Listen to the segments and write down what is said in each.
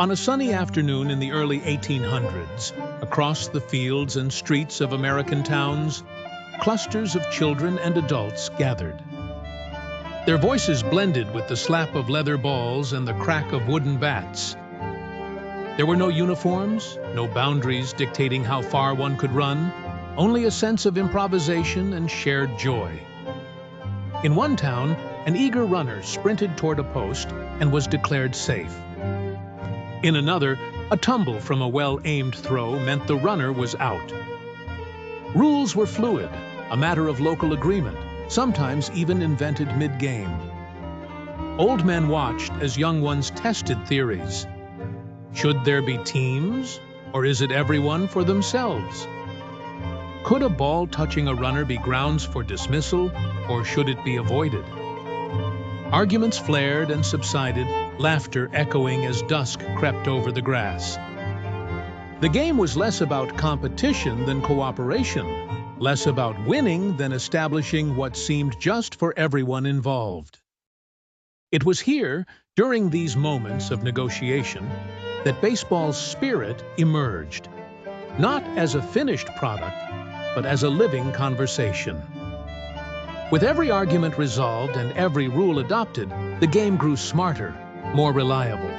On a sunny afternoon in the early 1800s, across the fields and streets of American towns, clusters of children and adults gathered. Their voices blended with the slap of leather balls and the crack of wooden bats. There were no uniforms, no boundaries dictating how far one could run, only a sense of improvisation and shared joy. In one town, an eager runner sprinted toward a post and was declared safe. In another, a tumble from a well-aimed throw meant the runner was out. Rules were fluid, a matter of local agreement, sometimes even invented mid-game. Old men watched as young ones tested theories. Should there be teams, or is it everyone for themselves? Could a ball touching a runner be grounds for dismissal, or should it be avoided? Arguments flared and subsided, laughter echoing as dusk crept over the grass. The game was less about competition than cooperation, less about winning than establishing what seemed just for everyone involved. It was here, during these moments of negotiation, that baseball's spirit emerged, not as a finished product, but as a living conversation. With every argument resolved and every rule adopted, the game grew smarter, more reliable.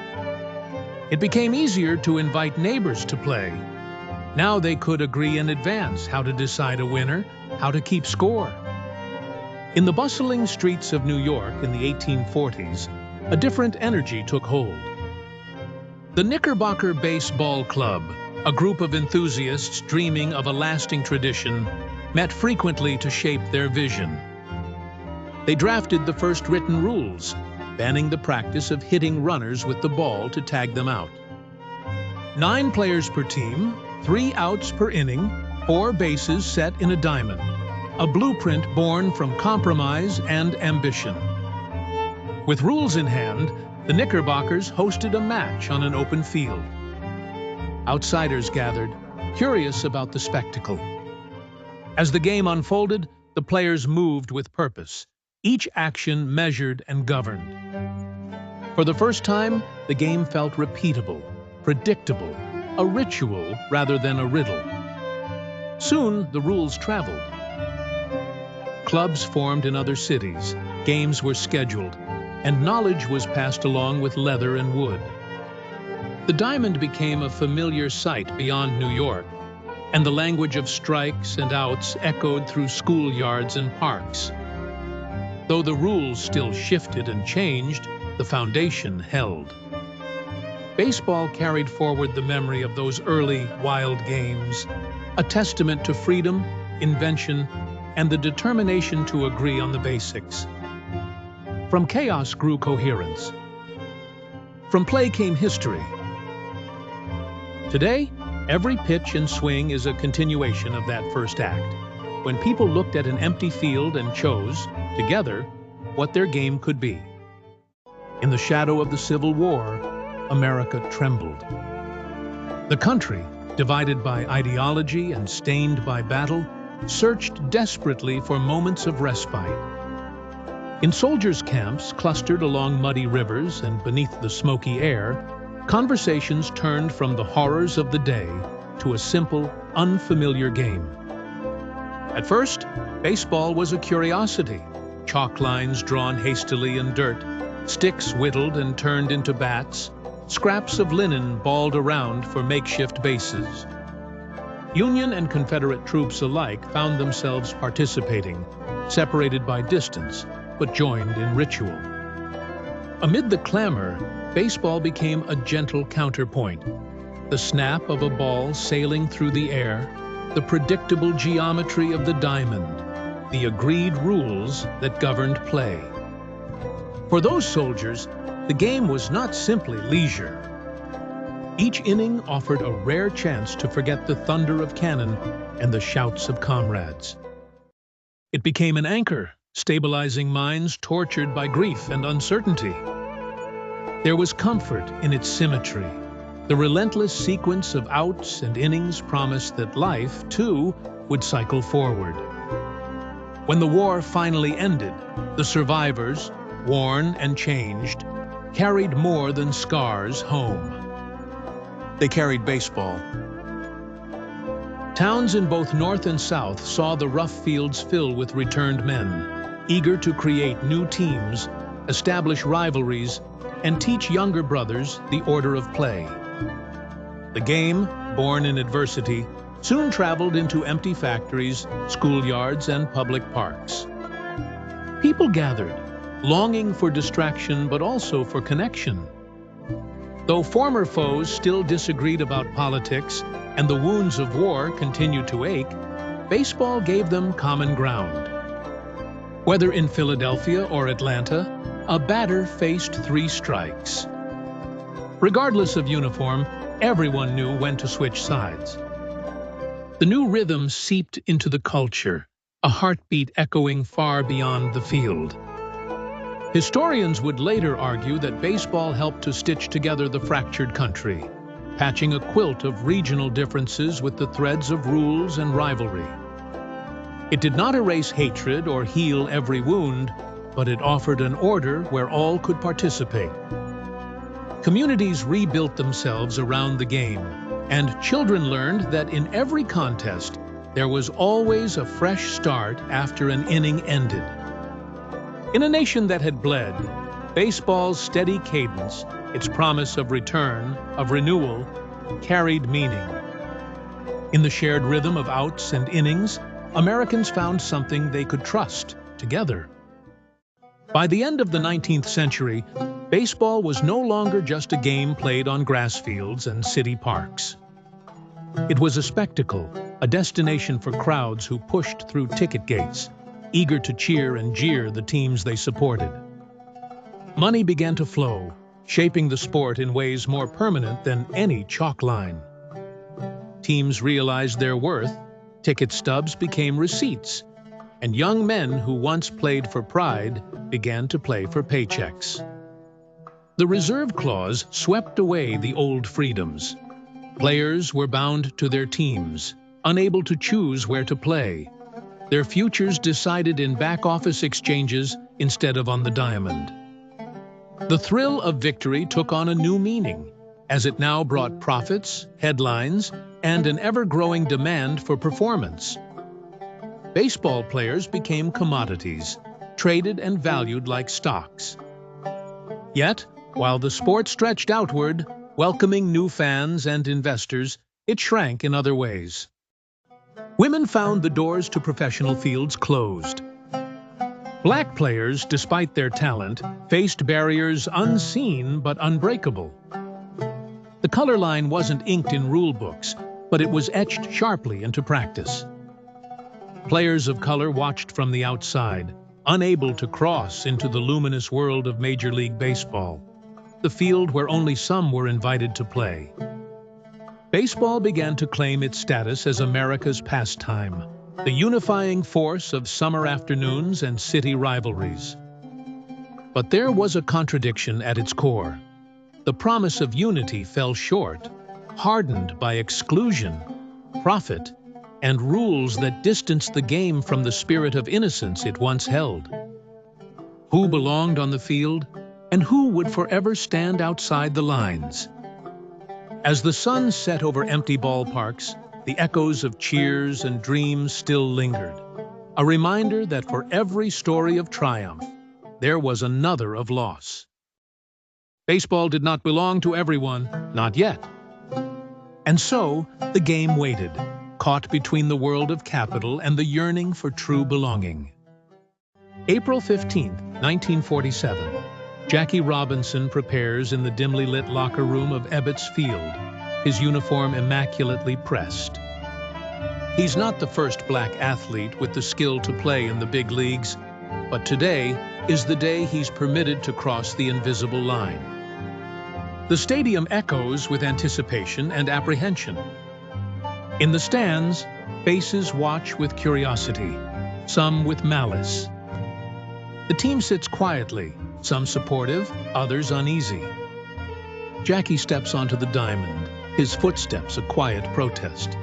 It became easier to invite neighbors to play. Now they could agree in advance how to decide a winner, how to keep score. In the bustling streets of New York in the 1840s, a different energy took hold. The Knickerbocker Baseball Club, a group of enthusiasts dreaming of a lasting tradition, met frequently to shape their vision. They drafted the first written rules, banning the practice of hitting runners with the ball to tag them out. 9 players per team, 3 outs per inning, 4 bases set in a diamond, a blueprint born from compromise and ambition. With rules in hand, the Knickerbockers hosted a match on an open field. Outsiders gathered, curious about the spectacle. As the game unfolded, the players moved with purpose, each action measured and governed. For the first time, the game felt repeatable, predictable, a ritual rather than a riddle. Soon, the rules traveled. Clubs formed in other cities, games were scheduled, and knowledge was passed along with leather and wood. The diamond became a familiar sight beyond New York, and the language of strikes and outs echoed through schoolyards and parks. Though the rules still shifted and changed, the foundation held. Baseball carried forward the memory of those early, wild games, a testament to freedom, invention, and the determination to agree on the basics. From chaos grew coherence. From play came history. Today, every pitch and swing is a continuation of that first act, when people looked at an empty field and chose, together, what their game could be. In the shadow of the Civil War, America trembled. The country, divided by ideology and stained by battle, searched desperately for moments of respite. In soldiers' camps clustered along muddy rivers and beneath the smoky air, conversations turned from the horrors of the day to a simple, unfamiliar game. At first, baseball was a curiosity. Chalk lines drawn hastily in dirt, sticks whittled and turned into bats, scraps of linen balled around for makeshift bases. Union and Confederate troops alike found themselves participating, separated by distance, but joined in ritual. Amid the clamor, baseball became a gentle counterpoint. The snap of a ball sailing through the air, the predictable geometry of the diamond, the agreed rules that governed play. For those soldiers, the game was not simply leisure. Each inning offered a rare chance to forget the thunder of cannon and the shouts of comrades. It became an anchor, stabilizing minds tortured by grief and uncertainty. There was comfort in its symmetry. The relentless sequence of outs and innings promised that life, too, would cycle forward. When the war finally ended, the survivors, worn and changed, carried more than scars home. They carried baseball. Towns in both North and South saw the rough fields fill with returned men, eager to create new teams, establish rivalries, and teach younger brothers the order of play. The game, born in adversity, soon traveled into empty factories, schoolyards, and public parks. People gathered, longing for distraction but also for connection. Though former foes still disagreed about politics and the wounds of war continued to ache, baseball gave them common ground. Whether in Philadelphia or Atlanta, a batter faced 3 strikes. Regardless of uniform, everyone knew when to switch sides. The new rhythm seeped into the culture, a heartbeat echoing far beyond the field. Historians would later argue that baseball helped to stitch together the fractured country, patching a quilt of regional differences with the threads of rules and rivalry. It did not erase hatred or heal every wound, but it offered an order where all could participate. Communities rebuilt themselves around the game, and children learned that in every contest, there was always a fresh start after an inning ended. In a nation that had bled, baseball's steady cadence, its promise of return, of renewal, carried meaning. In the shared rhythm of outs and innings, Americans found something they could trust together. By the end of the 19th century, baseball was no longer just a game played on grass fields and city parks. It was a spectacle, a destination for crowds who pushed through ticket gates, eager to cheer and jeer the teams they supported. Money began to flow, shaping the sport in ways more permanent than any chalk line. Teams realized their worth, ticket stubs became receipts, and young men who once played for pride began to play for paychecks. The reserve clause swept away the old freedoms. Players were bound to their teams, unable to choose where to play. Their futures decided in back-office exchanges instead of on the diamond. The thrill of victory took on a new meaning, as it now brought profits, headlines, and an ever-growing demand for performance. Baseball players became commodities, traded and valued like stocks. Yet, while the sport stretched outward, welcoming new fans and investors, it shrank in other ways. Women found the doors to professional fields closed. Black players, despite their talent, faced barriers unseen but unbreakable. The color line wasn't inked in rule books, but it was etched sharply into practice. Players of color watched from the outside, unable to cross into the luminous world of Major League Baseball, the field where only some were invited to play. Baseball began to claim its status as America's pastime, the unifying force of summer afternoons and city rivalries. But there was a contradiction at its core. The promise of unity fell short, hardened by exclusion, profit, and rules that distanced the game from the spirit of innocence it once held. Who belonged on the field, and who would forever stand outside the lines? As the sun set over empty ballparks, the echoes of cheers and dreams still lingered, a reminder that for every story of triumph, there was another of loss. Baseball did not belong to everyone, not yet. And so, the game waited, caught between the world of capital and the yearning for true belonging. April 15, 1947. Jackie Robinson prepares in the dimly lit locker room of Ebbets Field, his uniform immaculately pressed. He's not the first black athlete with the skill to play in the big leagues, but today is the day he's permitted to cross the invisible line. The stadium echoes with anticipation and apprehension. In the stands, faces watch with curiosity, some with malice. The team sits quietly, some supportive, others uneasy. Jackie steps onto the diamond, his footsteps a quiet protest.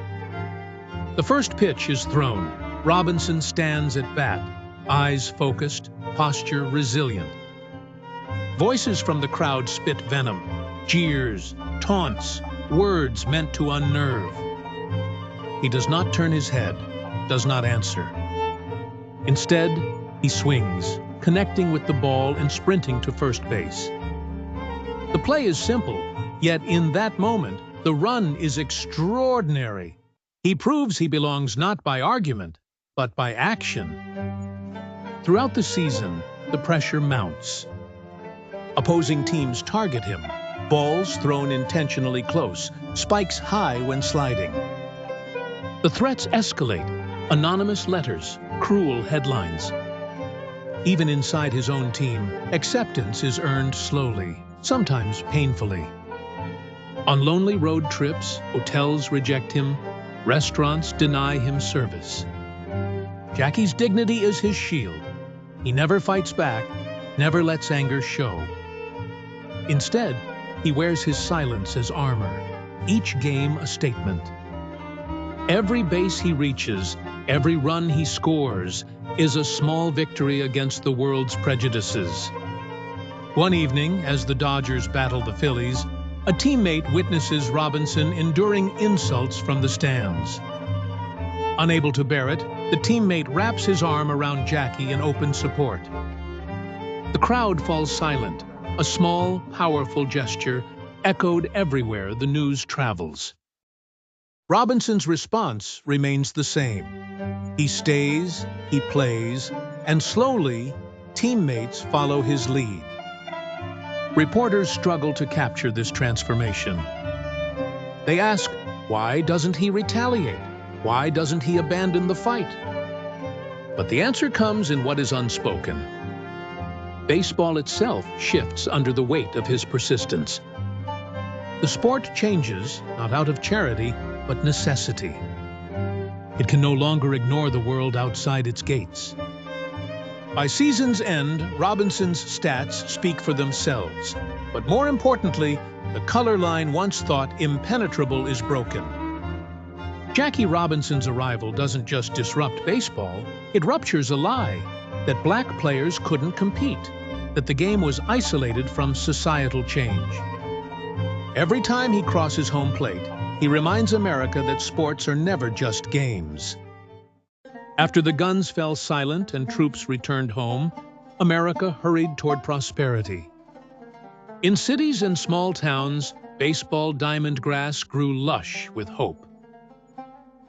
The first pitch is thrown. Robinson stands at bat, eyes focused, posture resilient. Voices from the crowd spit venom, jeers, taunts, words meant to unnerve. He does not turn his head, does not answer. Instead, he swings, connecting with the ball and sprinting to first base. The play is simple, yet in that moment, the run is extraordinary. He proves he belongs not by argument, but by action. Throughout the season, the pressure mounts. Opposing teams target him, balls thrown intentionally close, spikes high when sliding. The threats escalate, anonymous letters, cruel headlines. Even inside his own team, acceptance is earned slowly, sometimes painfully. On lonely road trips, hotels reject him, restaurants deny him service. Jackie's dignity is his shield. He never fights back, never lets anger show. Instead, he wears his silence as armor, each game a statement. Every base he reaches, every run he scores, is a small victory against the world's prejudices. One evening, as the Dodgers battle the Phillies, a teammate witnesses Robinson enduring insults from the stands. Unable to bear it, the teammate wraps his arm around Jackie in open support. The crowd falls silent, a small, powerful gesture echoed everywhere the news travels. Robinson's response remains the same. He stays, he plays, and slowly, teammates follow his lead. Reporters struggle to capture this transformation. They ask, why doesn't he retaliate? Why doesn't he abandon the fight? But the answer comes in what is unspoken. Baseball itself shifts under the weight of his persistence. The sport changes, not out of charity, but necessity. It can no longer ignore the world outside its gates. By season's end, Robinson's stats speak for themselves. But more importantly, the color line once thought impenetrable is broken. Jackie Robinson's arrival doesn't just disrupt baseball, it ruptures a lie that black players couldn't compete, that the game was isolated from societal change. Every time he crosses home plate, he reminds America that sports are never just games. After the guns fell silent and troops returned home, America hurried toward prosperity. In cities and small towns, baseball diamond grass grew lush with hope.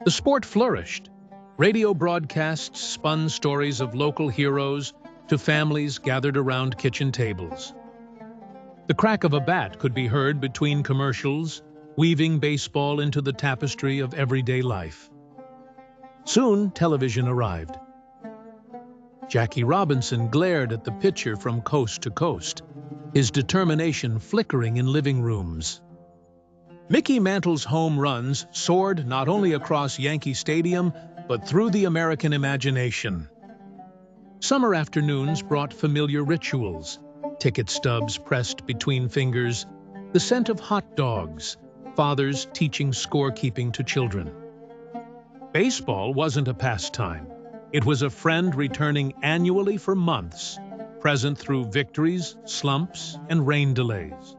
The sport flourished. Radio broadcasts spun stories of local heroes to families gathered around kitchen tables. The crack of a bat could be heard between commercials, weaving baseball into the tapestry of everyday life. Soon, television arrived. Jackie Robinson glared at the pitcher from coast to coast, his determination flickering in living rooms. Mickey Mantle's home runs soared not only across Yankee Stadium, but through the American imagination. Summer afternoons brought familiar rituals, ticket stubs pressed between fingers, the scent of hot dogs, fathers teaching scorekeeping to children. Baseball wasn't a pastime. It was a friend returning annually for months, present through victories, slumps, and rain delays.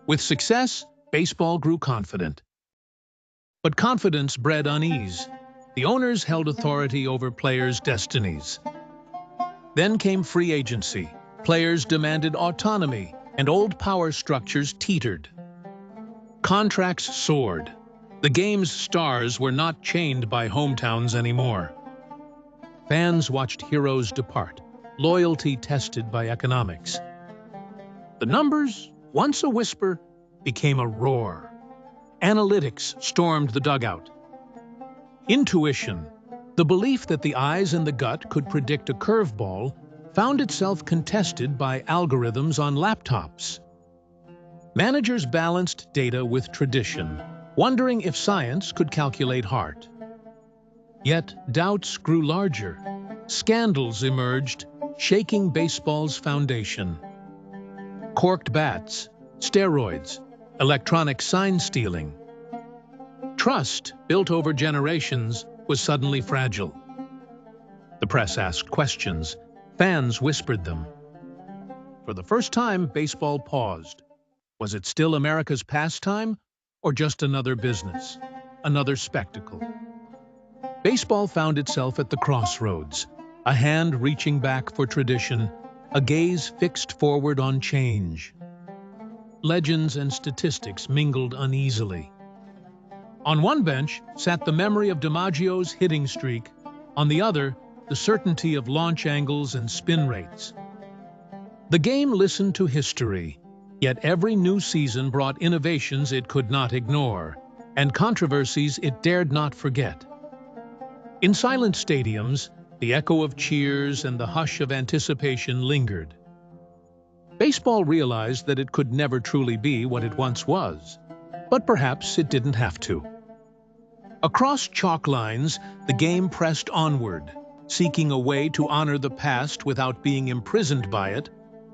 With success, baseball grew confident. But confidence bred unease. The owners held authority over players' destinies. Then came free agency. Players demanded autonomy, and old power structures teetered. Contracts soared. The game's stars were not chained by hometowns anymore. Fans watched heroes depart, loyalty tested by economics. The numbers, once a whisper, became a roar. Analytics stormed the dugout. Intuition, the belief that the eyes and the gut could predict a curveball, found itself contested by algorithms on laptops. Managers balanced data with tradition, wondering if science could calculate heart. Yet doubts grew larger. Scandals emerged, shaking baseball's foundation. Corked bats, steroids, electronic sign stealing. Trust, built over generations, was suddenly fragile. The press asked questions. Fans whispered them. For the first time, baseball paused. Was it still America's pastime, or just another business, another spectacle? Baseball found itself at the crossroads, a hand reaching back for tradition, a gaze fixed forward on change. Legends and statistics mingled uneasily. On one bench sat the memory of DiMaggio's hitting streak, on the other, the certainty of launch angles and spin rates. The game listened to history, yet every new season brought innovations it could not ignore, and controversies it dared not forget. In silent stadiums, the echo of cheers and the hush of anticipation lingered. Baseball realized that it could never truly be what it once was, but perhaps it didn't have to. Across chalk lines, the game pressed onward, seeking a way to honor the past without being imprisoned by it,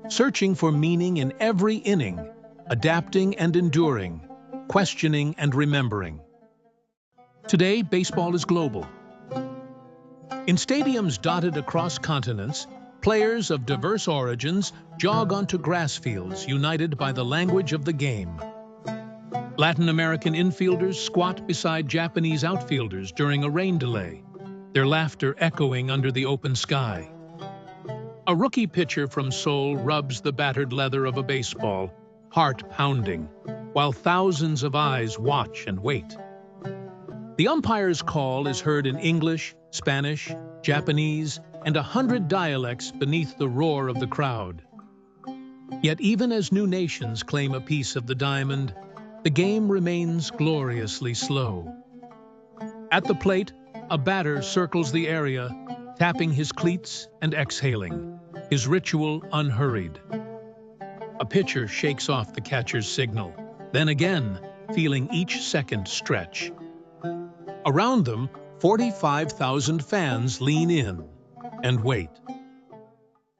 searching for meaning in every inning, adapting and enduring, questioning and remembering. Today, baseball is global. In stadiums dotted across continents, players of diverse origins jog onto grass fields united by the language of the game. Latin American infielders squat beside Japanese outfielders during a rain delay, their laughter echoing under the open sky. A rookie pitcher from Seoul rubs the battered leather of a baseball, heart pounding, while thousands of eyes watch and wait. The umpire's call is heard in English, Spanish, Japanese, and 100 dialects beneath the roar of the crowd. Yet even as new nations claim a piece of the diamond, the game remains gloriously slow. At the plate, a batter circles the area, tapping his cleats and exhaling, his ritual unhurried. A pitcher shakes off the catcher's signal, then again, feeling each second stretch. Around them, 45,000 fans lean in and wait.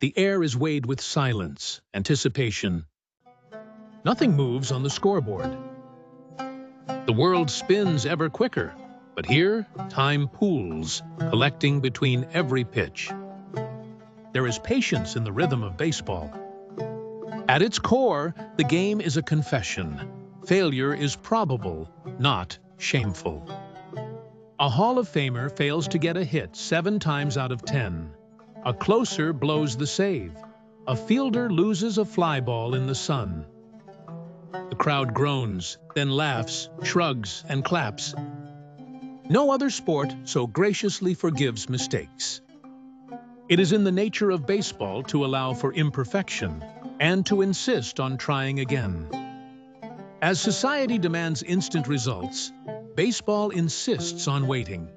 The air is weighted with silence, anticipation. Nothing moves on the scoreboard. The world spins ever quicker, but here, time pools, collecting between every pitch. There is patience in the rhythm of baseball. At its core, the game is a confession. Failure is probable, not shameful. A Hall of Famer fails to get a hit 7 times out of 10. A closer blows the save. A fielder loses a fly ball in the sun. The crowd groans, then laughs, shrugs, and claps. No other sport so graciously forgives mistakes. It is in the nature of baseball to allow for imperfection and to insist on trying again. As society demands instant results, baseball insists on waiting.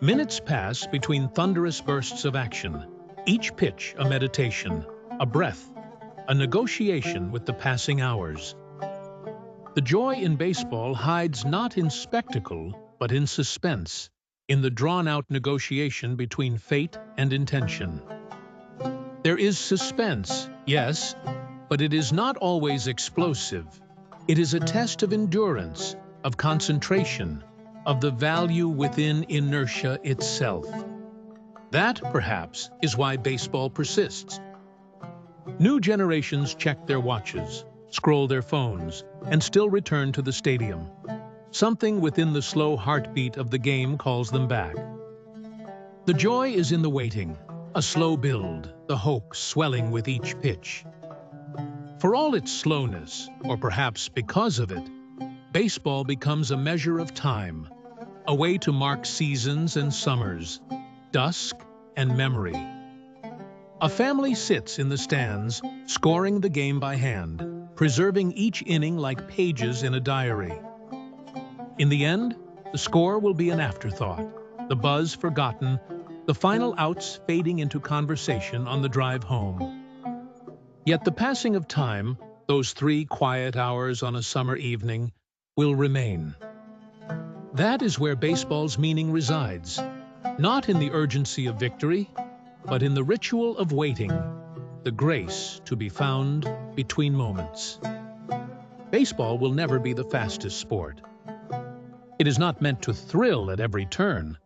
Minutes pass between thunderous bursts of action, each pitch a meditation, a breath, a negotiation with the passing hours. The joy in baseball hides not in spectacle, but in suspense, in the drawn-out negotiation between fate and intention. There is suspense, yes, but it is not always explosive. It is a test of endurance, of concentration, of the value within inertia itself. That, perhaps, is why baseball persists. New generations check their watches, scroll their phones, and still return to the stadium. Something within the slow heartbeat of the game calls them back. The joy is in the waiting, a slow build, the hope swelling with each pitch. For all its slowness, or perhaps because of it, baseball becomes a measure of time, a way to mark seasons and summers, dusk and memory. A family sits in the stands, scoring the game by hand, preserving each inning like pages in a diary. In the end, the score will be an afterthought, the buzz forgotten, the final outs fading into conversation on the drive home. Yet the passing of time, those 3 quiet hours on a summer evening, will remain. That is where baseball's meaning resides, not in the urgency of victory, but in the ritual of waiting, the grace to be found between moments. Baseball will never be the fastest sport. It is not meant to thrill at every turn,